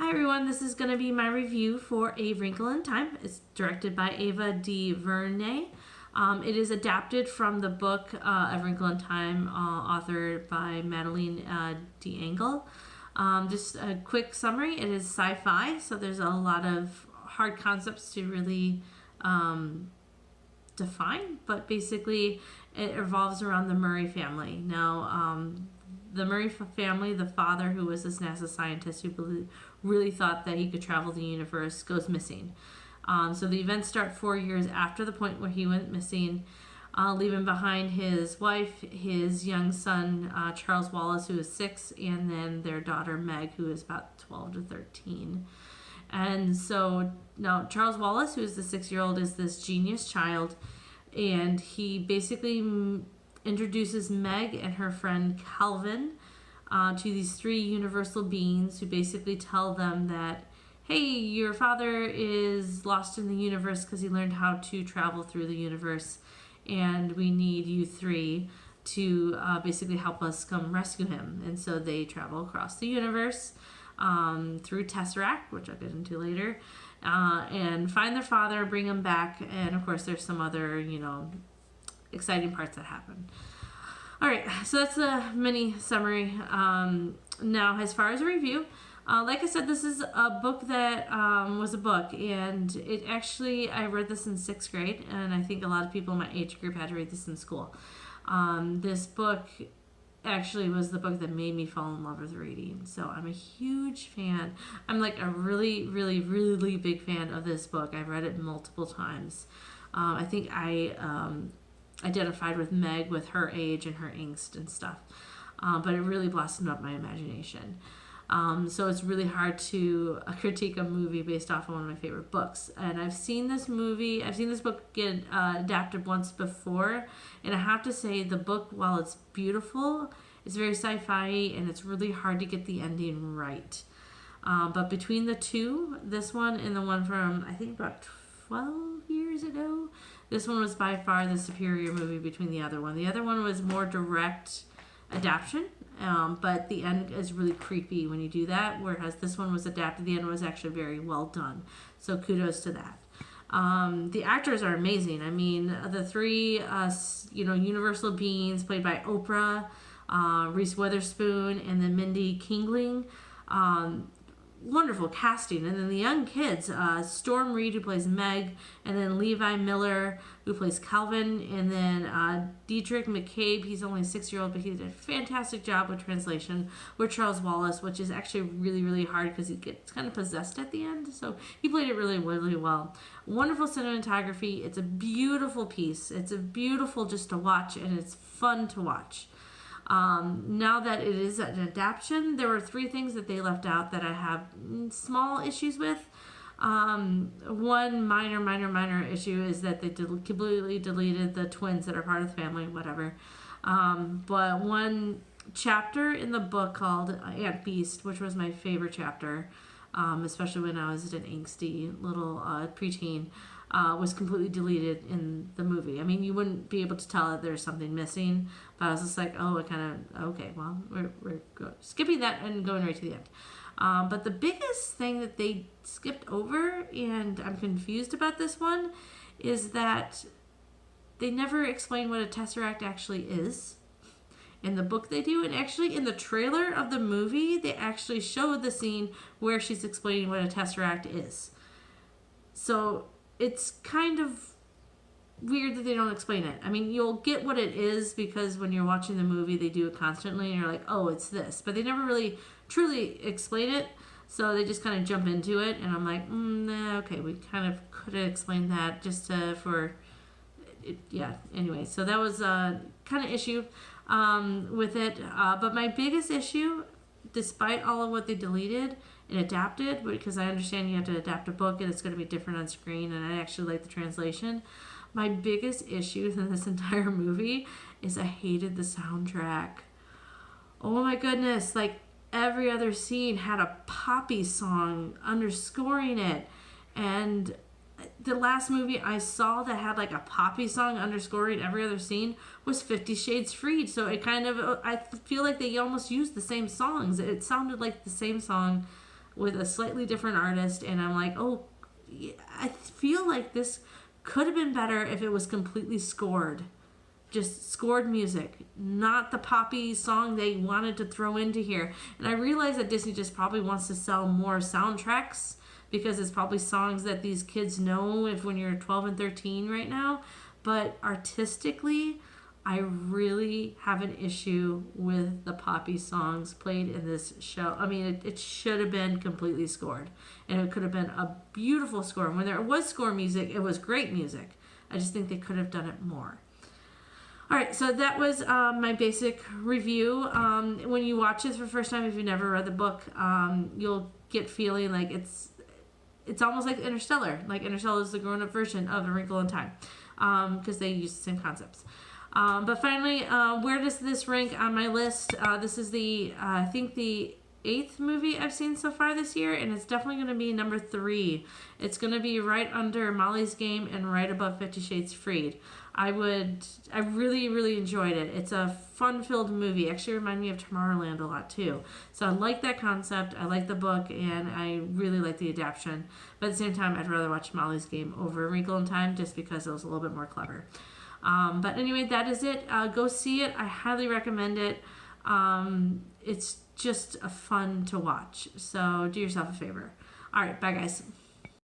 Hi everyone, this is going to be my review for A Wrinkle in Time. It's directed by Ava DuVernay. It is adapted from the book A Wrinkle in Time, authored by Madeline D'Angle. Just a quick summary, it is sci-fi, so there's a lot of hard concepts to really define, but basically it revolves around the Murray family. Now, the Murray family, the father, who was this NASA scientist who really thought that he could travel the universe, goes missing. So the events start 4 years after the point where he went missing, leaving behind his wife, his young son, Charles Wallace, who is 6, and then their daughter, Meg, who is about 12 to 13. And so now Charles Wallace, who is the 6-year-old, is this genius child, and he basically introduces Meg and her friend Calvin to these 3 universal beings who basically tell them that, hey, your father is lost in the universe because he learned how to travel through the universe, and we need you 3 to basically help us come rescue him. And so they travel across the universe through Tesseract, which I'll get into later, and find their father, bring him back, and of course there's some other, exciting parts that happen. All right, so that's a mini summary. Now, as far as a review, like I said, this is a book that was a book, and it actually, I read this in 6th grade, and I think a lot of people in my age group had to read this in school. This book actually was the book that made me fall in love with reading, so I'm a huge fan. I'm like a really, really, really big fan of this book. I've read it multiple times. I think I identified with Meg with her age and her angst and stuff, but it really blossomed up my imagination. So it's really hard to critique a movie based off of one of my favorite books. And I've seen this book get adapted once before, and I have to say the book, while it's beautiful, it's very sci-fi, and it's really hard to get the ending right. But between the two, this one and the one from, I think, about 12 years ago, this one was by far the superior movie between the other one. The other one was more direct adaptation, but the end is really creepy when you do that, whereas this one was adapted. The end was actually very well done, so kudos to that. The actors are amazing. I mean, the 3 universal beings played by Oprah, Reese Witherspoon, and then Mindy Kaling. Wonderful casting. And then the young kids, Storm Reed, who plays Meg, and then Levi Miller, who plays Calvin, and then Dietrich McCabe. He's only a 6-year-old, but he did a fantastic job with translation with Charles Wallace, which is actually really, really hard because he gets kind of possessed at the end. So he played it really, really well. Wonderful cinematography. It's a beautiful piece. It's a beautiful just to watch, and it's fun to watch. Now that it is an adaptation, there were 3 things that they left out that I have small issues with. One minor issue is that they completely deleted the twins that are part of the family, whatever. But one chapter in the book called Aunt Beast, which was my favorite chapter, especially when I was an angsty little preteen, was completely deleted in the movie. I mean, you wouldn't be able to tell that there's something missing, but I was just like, okay, well, we're skipping that and going right to the end. But the biggest thing that they skipped over, and I'm confused about this one, is that they never explain what a Tesseract actually is. In the book they do, and actually in the trailer of the movie, they actually showed the scene where she's explaining what a Tesseract is. So it's kind of weird that they don't explain it. I mean, you'll get what it is because when you're watching the movie, they do it constantly, and you're like, oh, it's this. But they never really truly explain it, so they just kind of jump into it, and I'm like, okay, we kind of could have explained that just for... yeah, anyway, so that was a kind of issue with it. But my biggest issue, despite all of what they deleted and adapted, because I understand you have to adapt a book and it's going to be different on screen, and I actually like the translation. My biggest issue in this entire movie is I hated the soundtrack. Oh my goodness, like every other scene had a poppy song underscoring it, and the last movie I saw that had like a poppy song underscoring every other scene was 50 Shades Freed. So it kind of, I feel like they almost used the same songs. It sounded like the same song with a slightly different artist, and I'm like, oh, I feel like this could have been better if it was completely scored. Just scored music, not the poppy song they wanted to throw into here. And I realize that Disney just probably wants to sell more soundtracks because it's probably songs that these kids know if when you're 12 and 13 right now. But artistically, I really have an issue with the poppy songs played in this show. I mean, it should have been completely scored. And it could have been a beautiful score. When there was score music, it was great music. I just think they could have done it more. All right, so that was my basic review. When you watch this for the first time, if you've never read the book, you'll get feeling like it's almost like Interstellar. Like Interstellar is the grown-up version of A Wrinkle in Time, because they use the same concepts. But finally, where does this rank on my list? This is I think the 8th movie I've seen so far this year, and it's definitely going to be number 3. It's going to be right under Molly's Game and right above 50 Shades Freed. I really, really enjoyed it. It's a fun-filled movie. Actually reminded me of Tomorrowland a lot too. So I like that concept. I like the book, and I really like the adaptation. But at the same time, I'd rather watch Molly's Game over A Wrinkle in Time just because it was a little bit more clever. But anyway, that is it. Go see it. I highly recommend it. It's just fun to watch. So do yourself a favor. All right, bye guys.